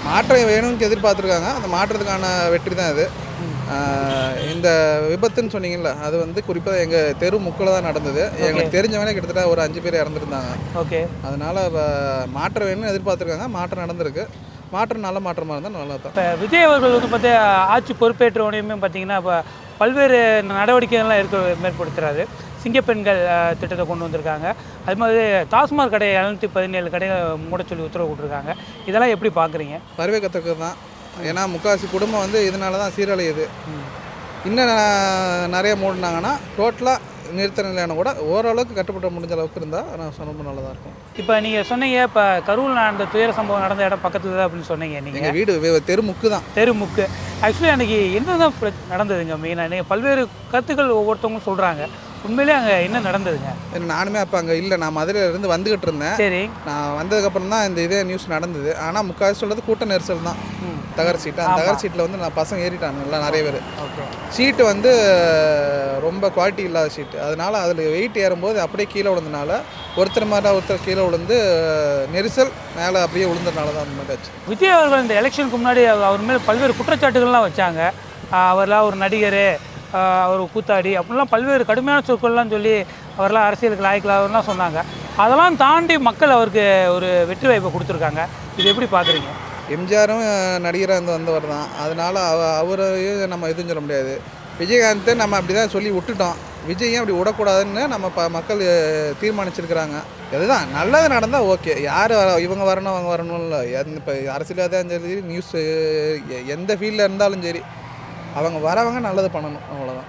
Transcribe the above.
மாற்றம் வேணும்னு எதிர்பார்த்துருக்காங்க. அந்த மாற்றத்துக்கான வெற்றி தான் இது. இந்த விபத்துன்னு சொன்னீங்கல்ல, அது வந்து குறிப்பாக எங்கள் தெரு முக்கில் தான் நடந்தது. எங்களுக்கு தெரிஞ்சவனே கிட்டத்தட்ட ஒரு 5 பேர் இறந்துருந்தாங்க. ஓகே. அதனால் மாற்றம் வேணும்னு எதிர்பார்த்துருக்காங்க. மாற்றம் நடந்திருக்கு. மாற்றம் நல்ல மாற்றமாக இருந்தால் நல்லா தான். இப்போ விஜய் அவர்கள் வந்து பார்த்தா ஆட்சி பொறுப்பேற்ற உடனேயுமே பார்த்தீங்கன்னா இப்போ பல்வேறு நடவடிக்கைகள்லாம் மேற்படுத்துகிறாரு. சிங்கப்பெண்கள் திட்டத்தை கொண்டு வந்திருக்காங்க. அது மாதிரி டாஸ்மாக் கடை 717 கடையை மூட சொல்லி உத்தரவு போட்டிருக்காங்க. இதெல்லாம் எப்படி பார்க்குறீங்க? வரவேற்கத்தக்கது தான். ஏன்னா முக்கால்வாசி குடும்பம் வந்து இதனால தான் சீரழியுது. இன்னும் நிறைய மூடினாங்கன்னா டோட்டலாக நிறுத்த நிலையான கூட ஓரளவுக்கு கட்டுப்பட முடிஞ்ச அளவுக்கு இருந்தால் நான் ரொம்ப நல்லதாக இருக்கும். இப்போ நீங்கள் சொன்னீங்க, இப்போ கரூரில் நடந்த துயர சம்பவம் நடந்த இடம் பக்கத்தில் தான் அப்படின்னு சொன்னீங்க. நீங்கள் எங்கள் வீடு தெருமுக்கு தான். தெருமுக்கு. ஆக்சுவலி அன்றைக்கி என்ன தான் நடந்ததுங்க மெயினாக? நீங்கள் பல்வேறு கருத்துக்கள் ஒவ்வொருத்தவங்களும் சொல்கிறாங்க. உண்மையிலே அங்கே என்ன நடந்ததுங்க? நானுமே அப்போ அங்கே இல்லை, நான் மதுரையிலேருந்து வந்துக்கிட்டு இருந்தேன். சரி. நான் வந்ததுக்கப்புறம் தான் இதே நியூஸ் நடந்தது. ஆனால் முக்கால்வாசி சொல்கிறது கூட்ட நெரிசல் தான். தகர சீட்டு, அந்த தகர சீட்டில் வந்து நான் பசங்க ஏறிட்டாங்க எல்லாம் நிறைய பேர். சீட்டு வந்து ரொம்ப குவாலிட்டி இல்லாத சீட்டு. அதனால் அதில் வெயிட் ஏறும்போது அப்படியே கீழே விழுந்தனால ஒருத்தர் கீழே விழுந்து நெரிசல் மேலே அப்படியே விழுந்ததுனால தான் அந்த மாதிரி ஆச்சு. விஜய் அவர்கள் இந்த எலெக்ஷனுக்கு முன்னாடி அவர் மேலே பல்வேறு குற்றச்சாட்டுகள்லாம் வச்சாங்க. அவர்லாம் ஒரு நடிகர், அவர் கூத்தாடி அப்படிலாம் பல்வேறு கடுமையான சொற்கள்லாம் சொல்லி அவரெல்லாம் அரசியலுக்கு லாய்க்கலாம்லாம் சொன்னாங்க. அதெல்லாம் தாண்டி மக்கள் அவருக்கு ஒரு வெற்றி வாய்ப்பை கொடுத்துருக்காங்க. இது எப்படி பார்க்குறீங்க? எம்ஜிஆரும் நடிகராக இருந்து வந்தவர் தான். அதனால் அவரையும் நம்ம எதுவும் சொல்ல முடியாது. விஜயகாந்தை நம்ம அப்படி தான் சொல்லி விட்டுட்டோம். விஜயும் அப்படி விடக்கூடாதுன்னு நம்ம மக்கள் தீர்மானிச்சிருக்கிறாங்க. அதுதான் நல்லது நடந்தால் ஓகே. யார் இவங்க வரணும் அவங்க வரணும் இல்லை. இப்போ அரசியலாக சரி, நியூஸு எந்த ஃபீல்டில் இருந்தாலும் சரி, அவங்க வரவங்க நல்லது பண்ணணும், அவ்வளோதான்.